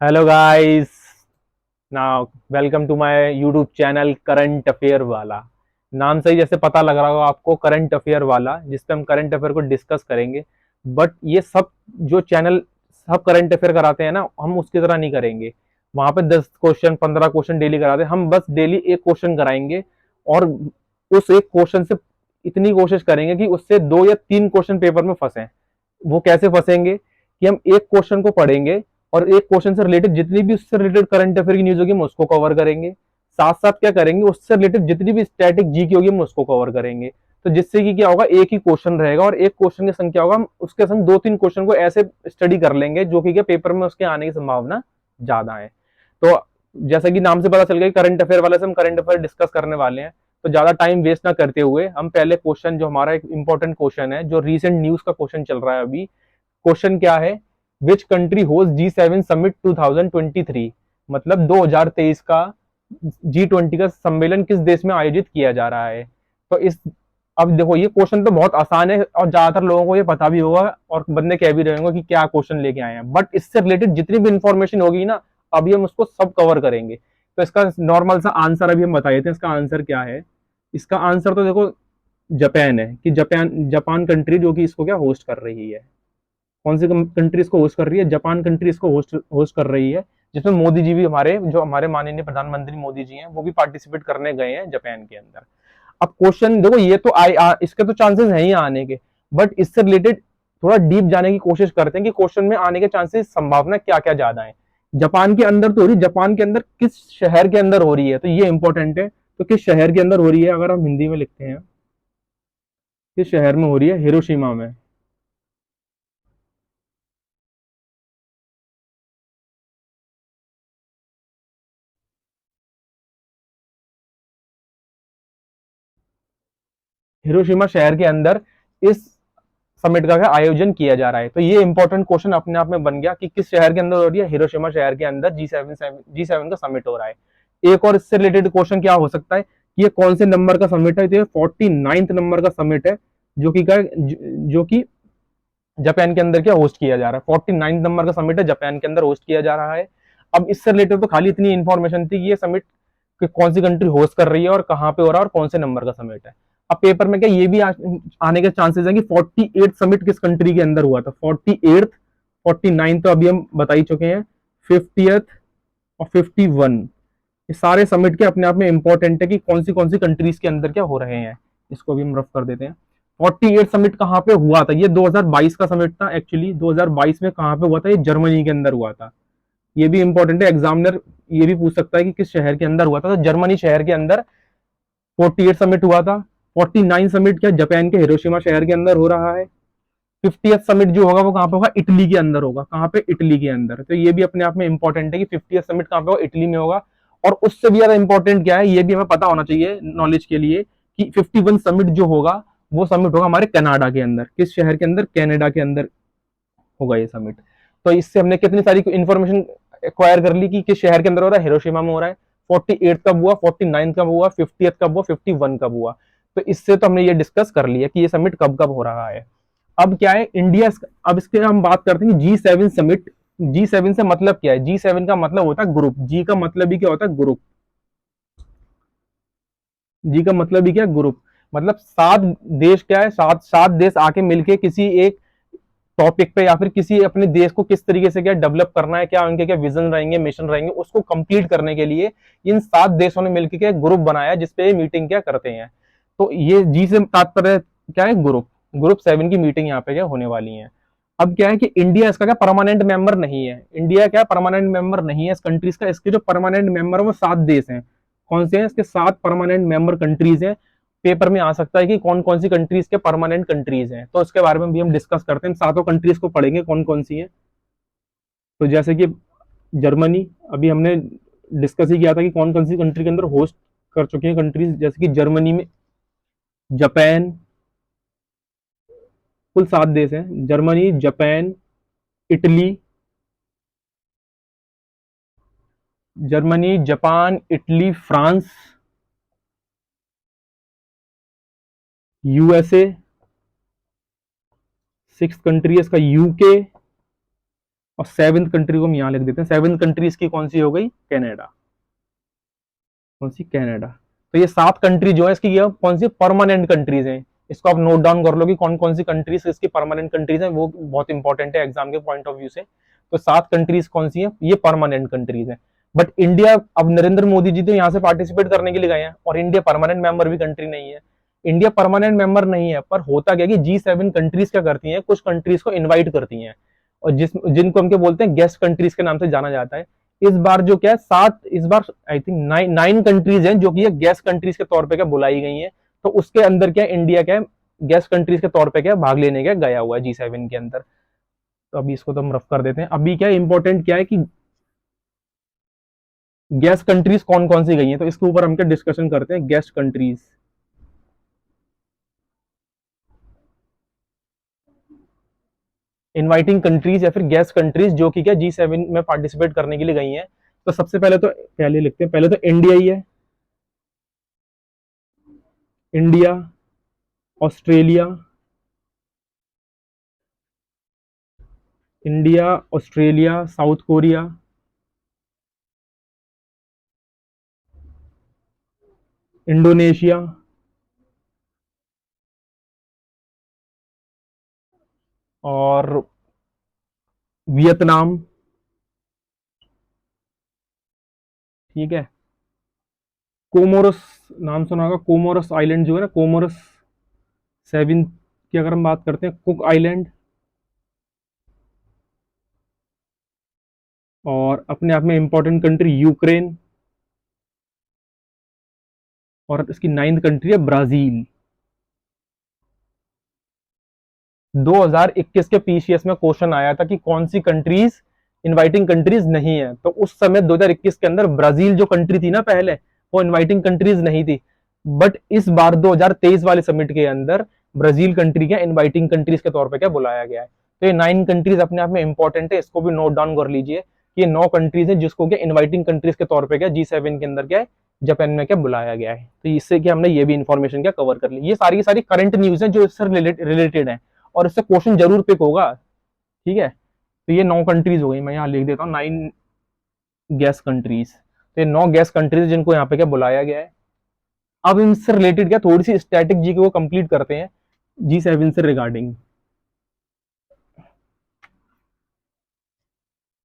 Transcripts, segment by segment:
Hello guys. Now welcome to my YouTube channel current affair वाला। नाम से ही जैसे पता लग रहा होगा आपको, करंट अफेयर वाला, जिस पे हम करंट अफेयर को डिस्कस करेंगे। बट ये सब जो चैनल सब करंट अफेयर कराते हैं ना, हम उसकी तरह नहीं करेंगे। वहां पे 10 क्वेश्चन 15 क्वेश्चन डेली कराते हैं, हम बस डेली एक क्वेश्चन कराएंगे। और उस एक क्वेश्चन से इतनी कोशिश करेंगे कि उससे 2 या 3 क्वेश्चन पेपर में फंसे। वो कैसे फंसेंगे कि हम एक क्वेश्चन को पढ़ेंगे और एक क्वेश्चन से रिलेटेड जितनी भी उससे रिलेटेड करंट अफेयर की न्यूज होगी हम उसको कवर करेंगे। साथ साथ क्या करेंगे, उससे रिलेटेड जितनी भी स्टैटिक जी की होगी हम उसको कवर करेंगे। तो जिससे कि क्या होगा, एक ही क्वेश्चन रहेगा और एक क्वेश्चन की संख्या होगा, हम उसके संग 2-3 क्वेश्चन को ऐसे स्टडी कर लेंगे जो कि क्या पेपर में उसके आने की संभावना ज्यादा है। तो जैसा कि नाम से पता चल गया, करंट अफेयर वाले से हम करंट अफेयर डिस्कस करने वाले हैं। तो ज्यादा टाइम वेस्ट ना करते हुए हम पहले क्वेश्चन, जो हमारा एक इंपॉर्टेंट क्वेश्चन है, जो रीसेंट न्यूज का क्वेश्चन चल रहा है अभी। क्वेश्चन क्या है? Which country host G7 summit 2023? मतलब 2023 का G20 का सम्मेलन किस देश में आयोजित किया जा रहा है? तो इस अब देखो, ये क्वेश्चन तो बहुत आसान है और ज्यादातर लोगों को ये पता भी होगा और बंदे कह भी रहे होंगे कि क्या क्वेश्चन लेके आए हैं। बट इससे रिलेटेड जितनी भी इंफॉर्मेशन होगी ना, अभी हम उसको सब कवर करेंगे। तो इसका नॉर्मल सा आंसर अभी हम बता देते हैं। इसका आंसर क्या है? इसका आंसर तो देखो, जापान है। कि जापान जापान कंट्री जो कि इसको क्या होस्ट कर रही है। कौन सी कंट्री इसको होस्ट कर रही है? जापान कंट्री इसको होस्ट होस्ट कर रही है। जिसमें मोदी जी भी, हमारे जो हमारे माननीय प्रधानमंत्री मोदी जी हैं, वो भी पार्टिसिपेट करने गए हैं जापान के अंदर। अब क्वेश्चन देखो, ये तो इसके तो चांसेस है ही आने के। बट इससे रिलेटेड थोड़ा डीप जाने की कोशिश करते हैं कि क्वेश्चन में आने के चांसेस, संभावना क्या क्या ज्यादा है। जापान के अंदर तो हो रही, जापान के अंदर किस शहर के अंदर हो रही है, तो ये इंपॉर्टेंट है। तो किस शहर के अंदर हो रही है, अगर हम हिंदी में लिखते हैं, किस शहर में हो रही है? हिरोशिमा में। हिरोशिमा शहर के अंदर इस समिट का आयोजन किया जा रहा है। तो ये इंपॉर्टेंट क्वेश्चन अपने आप में बन गया कि किस शहर के अंदर हो रही है? हिरोशिमा शहर के अंदर G7 का समिट हो रहा है। एक और इससे रिलेटेड क्वेश्चन क्या हो सकता है कि ये कौन से नंबर का समिट है? तो ये 49th नंबर का समिट है, जो कि जो कि जापान के अंदर क्या होस्ट किया जा रहा है। 49 नंबर का समिट है, जापान के अंदर होस्ट किया जा रहा है। अब इससे रिलेटेड तो खाली इतनी इंफॉर्मेशन थी कि ये समिट कि कौन सी कंट्री होस्ट कर रही है और कहाँ पे हो रहा है और कौन से नंबर का समिट है। अब पेपर में क्या ये भी आने के चांसेस हैं कि 48 समिट किस कंट्री के अंदर हुआ था। 48th, 49 तो अभी हम बता ही चुके हैं। 50th और 51, ये सारे समिट के अपने आप में इंपॉर्टेंट है कि कौन सी कंट्रीज के अंदर क्या हो रहे हैं। इसको भी हम रफ कर देते हैं। 48 समिट कहाँ पे हुआ था? ये 2022 का समिट था। एक्चुअली 2022 में कहाँ पे हुआ था? ये जर्मनी के अंदर हुआ था। ये भी इंपॉर्टेंट है, एग्जामिनर ये भी पूछ सकता है कि किस शहर के अंदर हुआ था। तो जर्मनी शहर के अंदर 48 समिट हुआ था। 49 समिट क्या जापान के हिरोशिमा शहर के अंदर हो रहा है। 50th समिट जो होगा वो कहाँ पे होगा? इटली के अंदर होगा। कहाँ पे? इटली के अंदर। तो ये भी अपने आप में इंपॉर्टेंट है कि 50th समिट कहाँ पे होगा? इटली में होगा। और उससे भी ज्यादा इंपॉर्टेंट क्या है, ये भी हमें पता होना चाहिए नॉलेज के लिए, कि 51 समिट जो होगा वो समिट होगा हमारे कनाडा के अंदर। किस शहर के अंदर? कनाडा के अंदर होगा ये समिट। तो इससे हमने कितनी सारी इंफॉर्मेशन एक्वायर कर ली कि किस शहर के अंदर हो रहा है। हिरोशिमा में हो रहा है। 48 कब हुआ, 49 कब हुआ, 50th कब हुआ, 51 कब हुआ। तो इससे तो हमने ये डिस्कस कर लिया कि ये समिट कब कब हो रहा है। अब क्या है इंडिया, अब इसके हम बात करते हैं G7 समिट। G7 से मतलब क्या है? G7 का मतलब होता है ग्रुप। जी का मतलब ही क्या होता है? ग्रुप। जी का मतलब ही क्या? ग्रुप। मतलब 7 देश क्या है? सात सात देश आके मिलके किसी एक टॉपिक पे या फिर किसी अपने देश को किस तरीके से क्या डेवलप करना है, क्या उनके क्या विजन रहेंगे, मिशन रहेंगे, उसको कंप्लीट करने के लिए इन 7 देशों ने मिलकर क्या ग्रुप बनाया, जिसपे मीटिंग क्या करते हैं। तो ये जी से तात्पर्य क्या है? ग्रुप। ग्रुप 7 की मीटिंग यहाँ पे क्या होने वाली है। अब क्या है कि इंडिया इसका क्या परमानेंट मेंबर नहीं है। इंडिया क्या परमानेंट मेंबर नहीं है इस कंट्रीज का। इसके जो परमानेंट मेंबर है वो 7 देश हैं। कौन से हैं इसके? 7 परमानेंट मेंबर कंट्रीज हैं। पेपर में आ सकता है कि कौन कौन सी कंट्रीज के परमानेंट कंट्रीज हैं, तो उसके बारे में भी हम डिस्कस करते हैं। सातों कंट्रीज को पढ़ेंगे कौन कौन सी हैं। तो जैसे कि जर्मनी, अभी हमने डिस्कस ही किया था कि कौन कौन सी कंट्री के अंदर होस्ट कर चुकी हैं कंट्रीज। जैसे कि जर्मनी में जापान, कुल 7 देश हैं। Germany, Japan, Italy, Germany, Japan, Italy, France, USA, 6 country है इसका, यूके, और सेवेंथ कंट्री को हम यहाँ लिख देते हैं। सेवेंथ कंट्री इसकी कौन सी हो गई? कनाडा। कौन सी? कनाडा। तो ये 7 कंट्री जो है इसकी ये कौन सी परमानेंट कंट्रीज हैं। इसको आप नोट डाउन कर लो कि कौन कौन सी कंट्रीज इसकी परमानेंट कंट्रीज हैं, वो बहुत इंपॉर्टेंट है एग्जाम के पॉइंट ऑफ व्यू से। तो 7 कंट्रीज कौन सी हैं? ये परमानेंट कंट्रीज हैं। बट इंडिया, अब नरेंद्र मोदी जी तो यहाँ से पार्टिसिपेट करने के लिए गए हैं और इंडिया परमानेंट मेंबर भी कंट्री नहीं है। इंडिया परमानेंट मेंबर नहीं है, पर होता क्या कि G7 कंट्रीज क्या करती हैं, कुछ कंट्रीज को इन्वाइट करती हैं और जिनको हम क्या बोलते हैं, गेस्ट कंट्रीज के नाम से जाना जाता है। इस बार जो क्या है 7, इस बार आई थिंक 9 कंट्रीज हैं जो कि ये गेस्ट कंट्रीज के तौर पे क्या बुलाई गई हैं। तो उसके अंदर क्या इंडिया क्या गेस्ट कंट्रीज के तौर पे क्या भाग लेने का गया हुआ है G7 के अंदर। तो अभी इसको तो हम रफ कर देते हैं। अभी क्या इंपॉर्टेंट क्या है कि गेस्ट कंट्रीज कौन कौन सी गई हैं, तो इसके ऊपर हम क्या डिस्कशन करते हैं। गेस्ट कंट्रीज, इनवाइटिंग कंट्रीज या फिर गेस्ट कंट्रीज जो कि क्या G7 में पार्टिसिपेट करने के लिए गई हैं। तो सबसे पहले तो पहले लिखते हैं, पहले तो इंडिया ही है। India, Australia, India, Australia, south Korea, Indonesia और वियतनाम। ठीक है। कोमोरस, नाम सुना होगा, कोमोरस आइलैंड जो है ना, कोमोरस 7 की अगर हम बात करते हैं, कुक आइलैंड। और अपने आप में इंपॉर्टेंट कंट्री यूक्रेन। और इसकी 9th कंट्री है ब्राजील। 2021 के पीसीएस में क्वेश्चन आया था कि कौन सी कंट्रीज इनवाइटिंग कंट्रीज नहीं है, तो उस समय 2021 के अंदर ब्राजील जो कंट्री थी ना पहले, वो इनवाइटिंग कंट्रीज नहीं थी। बट इस बार 2023 वाले समिट के अंदर ब्राजील कंट्री के इनवाइटिंग कंट्रीज के तौर पे क्या बुलाया गया है। तो ये 9 कंट्रीज अपने आप में इंपॉर्टेंट है, इसको भी नोट डाउन कर लीजिए कि ये 9 कंट्रीज है जिसको क्या इनवाइटिंग कंट्रीज के तौर पे क्या G7 के अंदर क्या है जापान में क्या बुलाया गया है। तो इससे क्या हमने ये भी इंफॉर्मेशन क्या कवर कर ली। ये सारी सारी करंट न्यूज है जो इससे रिलेटेड है और इससे क्वेश्चन जरूर पिक होगा। ठीक है। तो ये 9 कंट्रीज हो गई, मैं यहाँ लिख देता हूँ 9 गैस कंट्रीज। तो ये 9 गैस कंट्रीज जिनको यहाँ पे क्या बुलाया गया है। अब इनसे रिलेटेड क्या थोड़ी सी स्टैटिक जी को कंप्लीट करते हैं G7 से रिगार्डिंग।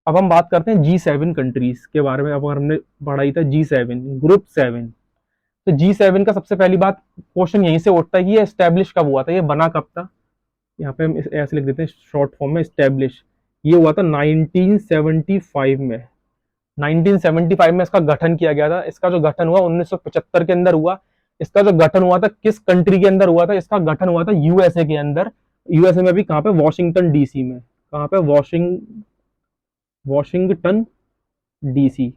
अब हम बात करते हैं G7 कंट्रीज के बारे में। अब हमने पढ़ा ही था G7 ग्रुप 7। तो G7 का सबसे पहली बात क्वेश्चन यहीं से उठता है कि ये स्टैब्लिश कब हुआ था, ये बना कब था। यहाँ पे हम ऐसे लिख देते हैं शॉर्ट फॉर्म में स्टैब्लिश। ये हुआ था 1975 में। 1975 में इसका गठन किया गया था। इसका जो गठन हुआ 1975 के अंदर हुआ। इसका जो गठन हुआ था किस कंट्री के अंदर हुआ था? इसका गठन हुआ था यूएसए के अंदर। यूएसए में भी कहाँ पे? वॉशिंगटन डीसी में। कहाँ पे? Washington DC.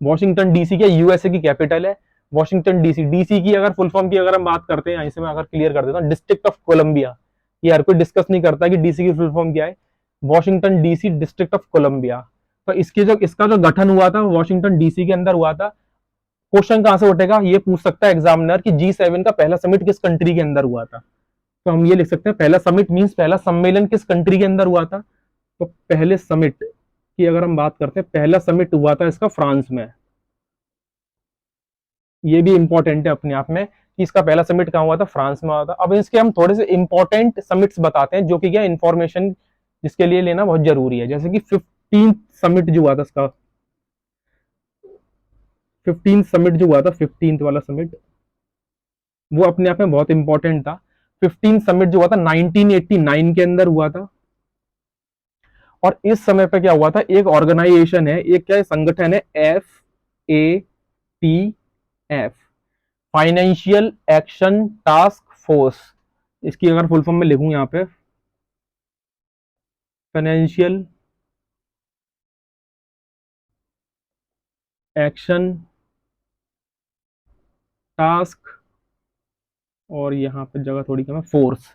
वॉशिंगटन डीसी क्या यूएसए की कैपिटल है। Washington DC. डीसी की अगर फुल फॉर्म की अगर हम बात करते हैं, यहीं से मैं अगर क्लियर कर देता हूँ, डिस्ट्रिक्ट ऑफ कोलंबिया। ये हर कोई डिस्कस नहीं करता कि डीसी की फुल फॉर्म क्या है। Washington DC, District of Columbia. तो इसका जो गठन हुआ था वॉशिंगटन डीसी के अंदर हुआ था। क्वेश्चन कहां से उठेगा, ये पूछ सकता है एग्जामिनर कि G7 का पहला समिट किस कंट्री के अंदर हुआ था। तो हम ये लिख सकते हैं पहला समिट मींस पहला सम्मेलन किस कंट्री के अंदर हुआ था। तो पहले समिट की अगर हम बात करते हैं, पहला समिट हुआ था इसका फ्रांस में। ये भी इंपॉर्टेंट है अपने आप में कि इसका पहला समिट कहां हुआ था, फ्रांस में हुआ था। अब इसके हम थोड़े से इंपॉर्टेंट समिट्स बताते हैं जो कि क्या इंफॉर्मेशन जिसके लिए लेना बहुत जरूरी है। जैसे कि 15 समिट जो हुआ था इसका, 15 समिट जो हुआ था, 15 वाला समिट, वो अपने आप में बहुत इंपॉर्टेंट था। 15 समिट जो हुआ था 1989 के अंदर हुआ था। और इस समय पे क्या हुआ था, एक ऑर्गेनाइजेशन है, एक क्या है संगठन है, FATF, financial action task force. इसकी अगर फुल फॉर्म में लिखूं यहाँ पे, फाइनेंशियल एक्शन टास्क, और यहाँ पे जगह थोड़ी कम है, force,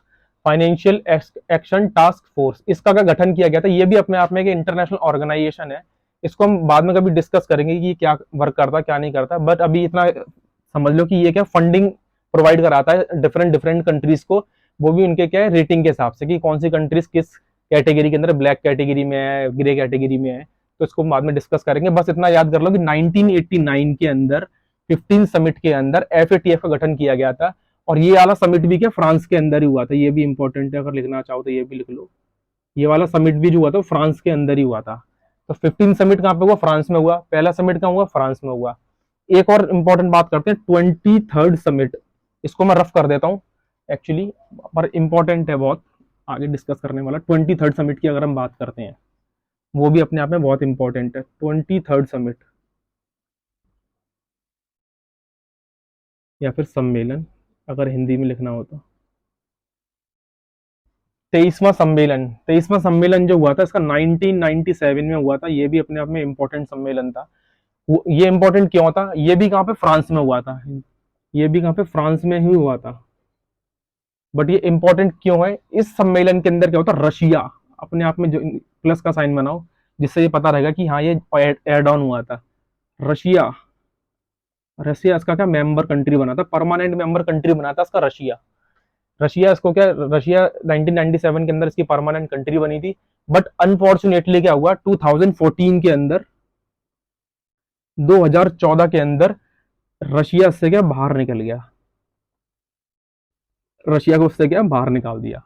financial action task force. इसका क्या गठन किया गया था। ये भी अपने आप में एक इंटरनेशनल ऑर्गेनाइजेशन है। इसको हम बाद में कभी डिस्कस करेंगे कि क्या वर्क करता क्या नहीं करता। बट अभी इतना समझ लो कि ये क्या फंडिंग प्रोवाइड कराता है डिफरेंट डिफरेंट कंट्रीज को। वो भी उनके क्या है रेटिंग के हिसाब से कि कौन सी कंट्रीज किस कैटेगरी के अंदर, ब्लैक कैटेगरी में है, ग्रे कैटेगरी में है, तो इसको बाद में डिस्कस करेंगे। बस इतना याद कर लो कि 1989 के अंदर 15 समिट के अंदर FATF का गठन किया गया था, और ये वाला समिट भी क्या फ्रांस के अंदर ही हुआ था। ये भी इंपॉर्टेंट है, अगर लिखना चाहो तो ये भी लिख लो। ये वाला समिट भी जो हुआ था फ्रांस के अंदर ही हुआ था। तो 15 समिट कहाँ पे हुआ? फ्रांस में हुआ। पहला समिट कहाँ हुआ? फ्रांस में हुआ। एक और इंपॉर्टेंट बात करते हैं, 23rd समिट, इसको मैं रफ कर देता हूँ एक्चुअली, पर इंपॉर्टेंट है बहुत, आगे डिस्कस करने वाला। 23rd समिट की अगर हम बात करते हैं, वो भी अपने आप में बहुत इंपॉर्टेंट है। 23rd समिट या फिर सम्मेलन, अगर हिंदी में लिखना हो तो 23वां सम्मेलन जो हुआ था इसका 1997 में हुआ था। ये भी अपने आप में इंपॉर्टेंट सम्मेलन था। ये इंपॉर्टेंट क्यों था? ये भी कहाँ पे? फ्रांस में हुआ था। ये भी कहाँ पे? फ्रांस में ही हुआ था। बट ये इंपॉर्टेंट क्यों है? इस सम्मेलन के अंदर क्या होता है? रशिया, अपने आप में जो प्लस का साइन बनाओ, जिससे ये पता रहेगा कि हाँ ये एड ऑन हुआ था। रशिया, रशिया इसका क्या मेंबर कंट्री बना था, परमानेंट मेंबर कंट्री बना था इसका रशिया। रशिया इसको क्या, रशिया 1997 के अंदर इसकी परमानेंट कंट्री बनी थी। बट अनफॉर्चुनेटली क्या हुआ, 2014 के अंदर, 2014 के अंदर रशिया से क्या बाहर निकल गया। रशिया को उससे क्या बाहर निकाल दिया।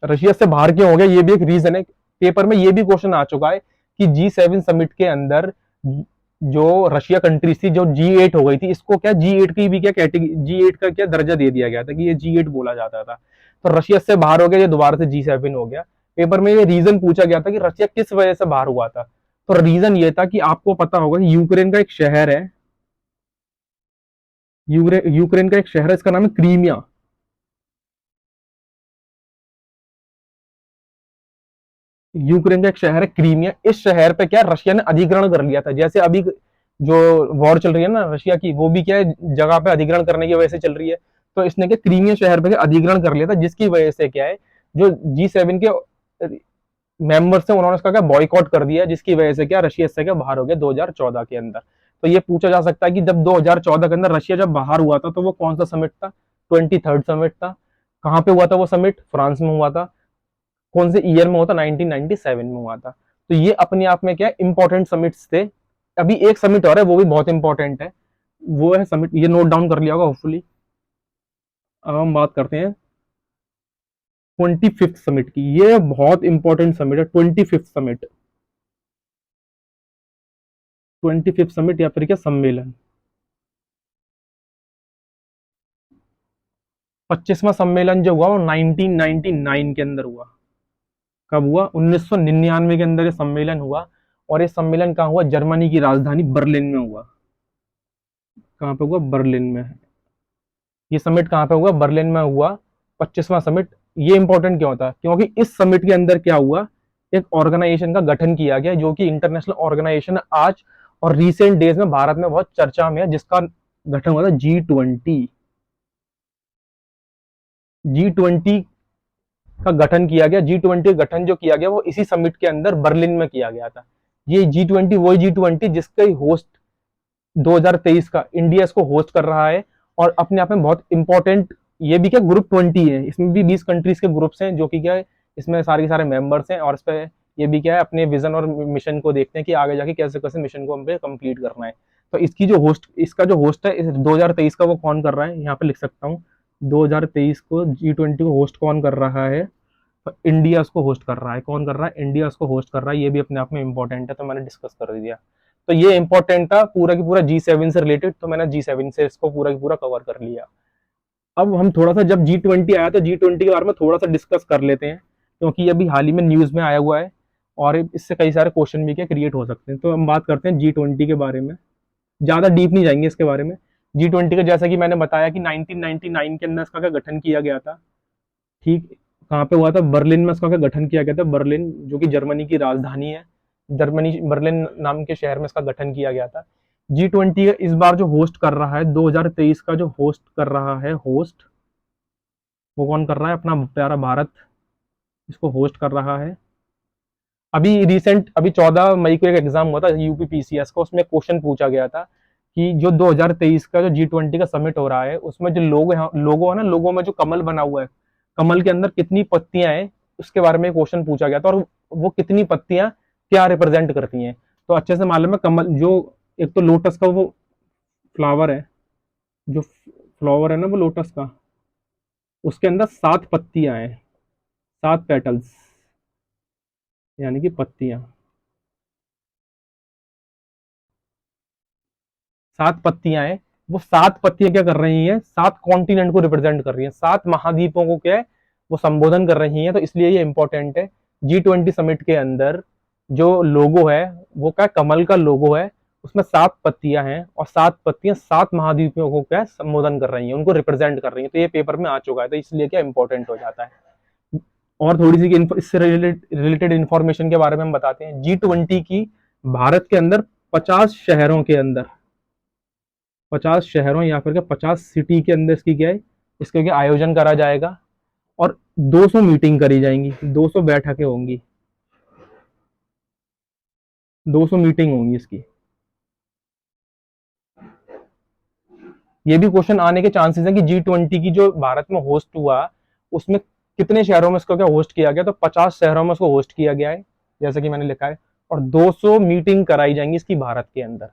रशिया से बाहर क्यों हो गया, ये भी एक रीजन है। पेपर में ये भी क्वेश्चन आ चुका है कि G7 समिट के अंदर जो रशिया कंट्रीज थी जो G8 हो गई थी, इसको क्या G8 की भी क्या कैटेगरी, G8 का क्या दर्जा दे दिया गया था कि ये G8 बोला जाता था। तो रशिया से बाहर हो गया, ये दोबारा से G7 हो गया। पेपर में ये रीजन पूछा गया था कि रशिया किस वजह से बाहर हुआ था। तो रीजन ये था कि आपको पता होगा कि यूक्रेन का एक शहर है, यूक्रेन का एक शहर है, इसका नाम है क्रीमिया। यूक्रेन का एक शहर है क्रीमिया। इस शहर पे क्या रशिया ने अधिग्रहण कर लिया था। जैसे अभी जो वॉर चल रही है ना रशिया की, वो भी क्या है जगह पे अधिग्रहण करने की वजह से चल रही है। तो इसने क्या क्रीमिया शहर पे अधिग्रहण कर लिया था, जिसकी वजह से क्या है जो G7 के मेंबर्स थे उन्होंने इसका क्या बॉयकॉट कर दिया, जिसकी वजह से क्या रशिया इससे क्या बाहर हो गया 2014 के अंदर। तो ये पूछा जा सकता है कि जब 2014 के अंदर रशिया जब बाहर हुआ था तो वो कौन सा समिट था? 23rd समिट था। कहाँ पे हुआ था वो समिट? फ्रांस में हुआ था। कौन से ईयर में हुआ था? 1997 में हुआ था। तो ये अपने आप में क्या इंपॉर्टेंट समिट्स थे। अभी एक समिट और है, वो भी बहुत इंपॉर्टेंट है, वो है समिट, ये नोट डाउन कर लिया होगा होपफुली। अब हम बात करते हैं 25th समिट की। ये बहुत इंपॉर्टेंट समिट है 25th समिट। 25th समिट या फिर क्या सम्मेलन। 25वां सम्मेलन जो हुआ वो 1999 के अंदर हुआ। कब हुआ? 1999 के अंदर ये सम्मेलन हुआ। और ये सम्मेलन कहाँ हुआ? जर्मनी की राजधानी बर्लिन में हुआ। कहाँ पे हुआ? बर्लिन में। ये समिट कहाँ पे हुआ? बर्लिन में हुआ। 25वां समिट। ये इंपॉर्टेंट क्यों होता है? क्योंकि इस समिट के अंदर क्या हुआ, एक ऑर्गेनाइजेशन का गठन किया गया जो कि इंटरनेशनल ऑर्गेनाइजेशन आज और रिसेंट डेज में भारत में बहुत चर्चा में है, जिसका गठन हुआ था G20। G20 का गठन किया गया। G20 गठन जो किया गया वो इसी समिट के अंदर बर्लिन में किया गया था। ये G20 वही G20 जिसका होस्ट 2023 का इंडिया इसको होस्ट कर रहा है। और अपने आप में बहुत इंपॉर्टेंट, ये भी क्या ग्रुप 20 है, इसमें भी 20 कंट्रीज के ग्रुप्स हैं जो कि क्या है इसमें सारे सारे मेंबर्स हैं। और इस पे ये भी क्या है अपने विजन और मिशन को देखते हैं कि आगे जाके कैसे कैसे मिशन को हमें कंप्लीट करना है। तो इसकी जो होस्ट, इसका जो होस्ट है इस 2023 का, वो कौन कर रहा है यहाँ पे लिख सकता हूँ। 2023 को G20 को होस्ट कौन कर रहा है? तो इंडिया उसको होस्ट कर रहा है। कौन कर रहा है? इंडिया उसको होस्ट कर रहा है। ये भी अपने आप में इंपॉर्टेंट है, तो मैंने डिस्कस कर दिया। तो ये इंपॉर्टेंट था पूरा की पूरा G7 से रिलेटेड, तो मैंने G7 से इसको पूरा की पूरा कवर कर लिया। अब हम थोड़ा सा, जब G20 आया तो G20 के बारे में थोड़ा सा डिस्कस कर लेते हैं, क्योंकि अभी हाल ही में न्यूज में आया हुआ है और इससे कई सारे क्वेश्चन भी क्या क्रिएट हो सकते हैं। तो हम बात करते हैं G20 के बारे में, ज्यादा डीप नहीं जाएंगे इसके बारे में। G20 का जैसा कि मैंने बताया कि 1999 के अंदर इसका क्या गठन किया गया था। ठीक, कहाँ पे हुआ था? बर्लिन में इसका क्या गठन किया गया था। बर्लिन जो कि जर्मनी की राजधानी है, जर्मनी बर्लिन नाम के शहर में इसका गठन किया गया था। G20 इस बार जो होस्ट कर रहा है 2023 का, जो होस्ट कर रहा है, होस्ट वो कौन कर रहा है? अपना प्यारा भारत इसको होस्ट कर रहा है। अभी 14 मई को एक एग्जाम हुआ था UPPCS का, उसमें क्वेश्चन पूछा गया था कि जो 2023 का जो G20 का समिट हो रहा है उसमें जो लोगो है ना, लोगों में जो कमल बना हुआ है, कमल के अंदर कितनी पत्तियां हैं, उसके बारे में क्वेश्चन पूछा गया था, और वो कितनी पत्तियां क्या रिप्रेजेंट करती हैं। तो अच्छे से मालूम है, कमल जो एक तो लोटस का वो फ्लावर है, जो फ्लावर है ना वो लोटस का, उसके अंदर 7 पत्तियां हैं, 7 पेटल्स, यानी कि पत्तियां, 7 पत्तियां हैं। वो 7 पत्तियां क्या कर रही हैं, 7 कॉन्टिनेंट को रिप्रेजेंट कर रही हैं, 7 महाद्वीपों को क्या है वो संबोधन कर रही हैं। तो इसलिए ये इंपॉर्टेंट है। G20 समिट के अंदर जो लोगो है वो क्या कमल का लोगो है, उसमें 7 पत्तियां हैं, और 7 पत्तियां 7 महाद्वीपों को क्या संबोधन कर रही हैं, उनको रिप्रेजेंट कर रही हैं। तो ये पेपर में आ चुका है, तो इसलिए क्या इंपॉर्टेंट हो जाता है। और थोड़ी सी इससे रिलेटेड इंफॉर्मेशन के बारे में हम बताते हैं। G20 की भारत के अंदर 50 शहरों के अंदर, 50 शहरों या फिर 50 सिटी के अंदर इसकी क्या है, इसका क्या आयोजन करा जाएगा, और 200 मीटिंग करी जाएंगी, 200 बैठकें होंगी, 200 मीटिंग होंगी इसकी। ये भी क्वेश्चन आने के चांसेस है कि G20 की जो भारत में होस्ट हुआ उसमें कितने शहरों में इसको क्या होस्ट किया गया, तो 50 शहरों में उसको होस्ट किया गया है, जैसे कि मैंने लिखा है, और 200 मीटिंग कराई जाएंगी इसकी भारत के अंदर।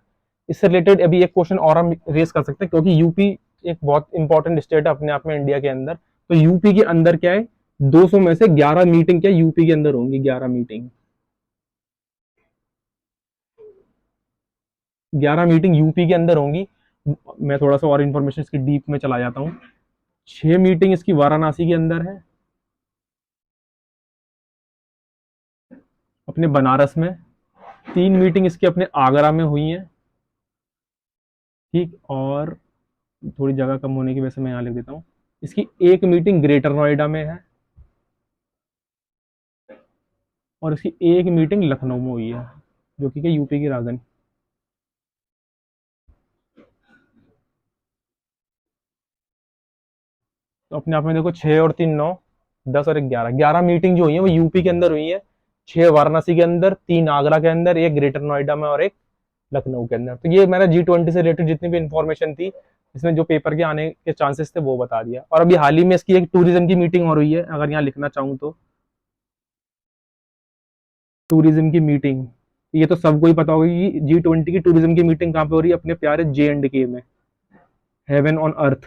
इससे रिलेटेड अभी एक क्वेश्चन और हम रेस कर सकते हैं, क्योंकि यूपी एक बहुत इंपॉर्टेंट स्टेट है अपने आप में इंडिया के अंदर। तो यूपी के अंदर क्या है, 200 में से 11 मीटिंग क्या यूपी के अंदर होंगी, 11 मीटिंग, 11 मीटिंग यूपी के अंदर होंगी। मैं थोड़ा सा और इन्फॉर्मेशन इसकी डीप में चला जाता हूँ। 6 मीटिंग इसकी वाराणसी के अंदर है, अपने बनारस में। 3 मीटिंग इसकी अपने आगरा में हुई है, ठीक। और थोड़ी जगह कम होने की वजह से मैं यहाँ लिख देता हूँ, इसकी 1 मीटिंग ग्रेटर नोएडा में है, और इसकी 1 मीटिंग लखनऊ में हुई है, जो कि यूपी की राजधानी। तो अपने आप में देखो, 6 और 3 9, 10 और 11, 11 मीटिंग जो हुई है वो यूपी के अंदर हुई है। 6 वाराणसी के अंदर, 3 आगरा के अंदर, 1 ग्रेटर नोएडा में, और 1 लखनऊ के अंदर। तो ये मैंने G20 से रिलेटेड जितनी भी इन्फॉर्मेशन थी, इसमें जो पेपर के आने के चांसेस थे वो बता दिया। और अभी हाल ही में इसकी एक टूरिज्म की मीटिंग और हुई है, अगर यहाँ लिखना चाहूँ तो, टूरिज्म की मीटिंग, ये तो सबको ही पता होगी कि G20 की टूरिज्म की मीटिंग कहाँ पे हो रही है, अपने प्यारे J&K में, हेवन ऑन अर्थ,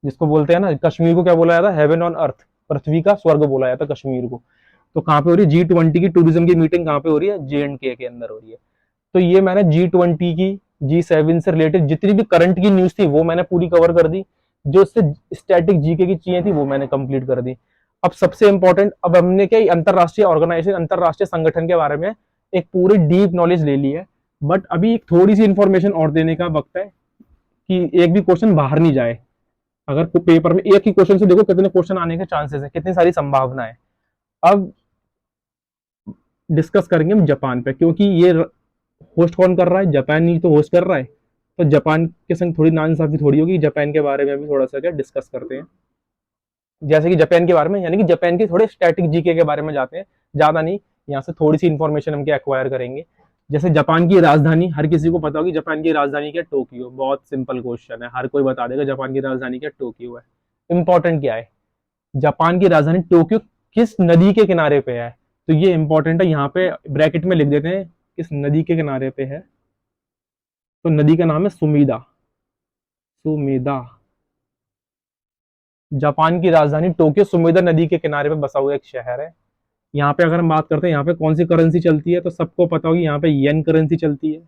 जिसको बोलते हैं ना, कश्मीर को क्या बोला जाता है, हेवन ऑन अर्थ, पृथ्वी का स्वर्ग बोला जाता है कश्मीर को। तो कहाँ पे हो रही है G20 की टूरिज्म की मीटिंग, कहाँ पे हो रही है, J&K के अंदर हो रही है। तो ये मैंने G20 की, G7 से रिलेटेड जितनी भी करंट की न्यूज थी वो मैंने पूरी कवर कर दी, जो इससे स्टैटिक जीके की चीजें थी वो मैंने कंप्लीट कर दी। अब सबसे इंपॉर्टेंट, अब हमने क्या अंतरराष्ट्रीय ऑर्गेनाइजेशन, अंतरराष्ट्रीय संगठन के बारे में एक पूरी डीप नॉलेज ले ली है। बट अभी एक थोड़ी सी इंफॉर्मेशन और देने का वक्त है, कि एक भी क्वेश्चन बाहर नहीं जाए। अगर पेपर में एक ही क्वेश्चन से देखो कितने क्वेश्चन आने के चांसेस है, कितनी सारी संभावना है। अब डिस्कस करेंगे हम जापान पे, क्योंकि ये होस्ट कौन कर रहा है, जापान ही तो होस्ट कर रहा है। तो जापान के संग थोड़ी नाइंसाफी थोड़ी होगी, जापान के बारे में भी थोड़ा सा क्या डिस्कस करते हैं। जैसे कि जापान के बारे में, यानी कि जापान के थोड़े स्टैटिक जीके के बारे में जाते हैं, ज्यादा नहीं, यहाँ से थोड़ी सी इंफॉर्मेशन हम क्या एक्वायर करेंगे। जैसे जापान की राजधानी हर किसी को पता होगी, जापान की राजधानी क्या, टोक्यो। बहुत सिंपल क्वेश्चन है, हर कोई बता देगा जापान की राजधानी क्या, टोक्यो है। इंपॉर्टेंट क्या है, जापान की राजधानी टोक्यो किस नदी के किनारे पे है, तो ये इंपॉर्टेंट है, यहाँ पे ब्रैकेट में लिख देते हैं किस नदी के किनारे पे है। तो नदी का नाम है सुमीदा, सुमेदा। जापान की राजधानी टोक्यो सुमेदा नदी के किनारे पे बसा हुआ एक शहर है। यहाँ पे अगर हम बात करते हैं यहाँ पे कौन सी करेंसी चलती है, तो सबको पता होगी यहाँ पे येन करेंसी चलती है,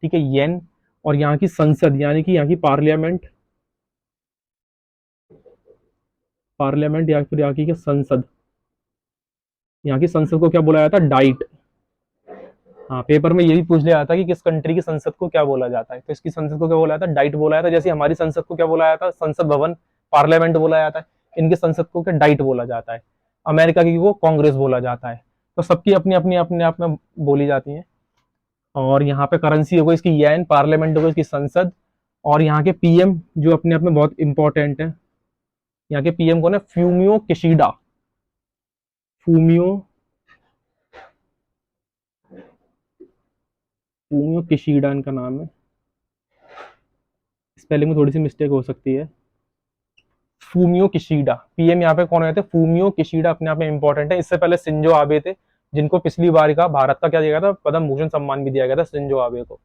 ठीक है, येन। और यहाँ की संसद, यानी कि यहाँ की पार्लियामेंट, पार्लियामेंट या फिर यहाँ की संसद, यहाँ की संसद को क्या बोला जाता है, डाइट। हाँ, पेपर में ये भी पूछ लिया जाता है कि किस कंट्री की संसद को क्या बोला जाता है, तो इसकी संसद को क्या बोला जाता है, डाइट बोला जाता है। जैसे हमारी संसद को क्या बोला जाता है, संसद भवन, पार्लियामेंट बोला जाता है। इनकी संसद को क्या डाइट बोला जाता है। अमेरिका की को कांग्रेस बोला जाता है। तो सबकी अपनी अपनी अपने आप में बोली जाती है। और यहाँ पे करेंसी होगी इसकी येन, पार्लियामेंट होगी इसकी संसद, और यहाँ के पीएम जो अपने आप में बहुत इंपॉर्टेंट है, यहाँ के पीएम कौन है, फ्यूमियो किशिडा, फ्यूमियो, फ्यूमियो किशिडा इनका नाम है। स्पेलिंग में थोड़ी सी मिस्टेक हो सकती है। फूमियो किशीडा पीएम यहाँ पे कौन हुए थे? फूमियो किशीडा अपने आप में इंपॉर्टेंट है। इससे पहले शिंजो आबे थे, जिनको पिछली बार का भारत का क्या दिया गया था? पद्म भूषण सम्मान भी दिया गया था शिंजो आबे को।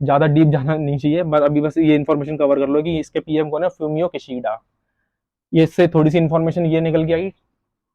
ज्यादा डीप जाना नहीं चाहिए, पर अभी बस ये इन्फॉर्मेशन कवर कर लो कि इसके पीएम कौन है? फूमियो किशीडा। ये इससे थोड़ी सी इन्फॉर्मेशन ये निकल के आई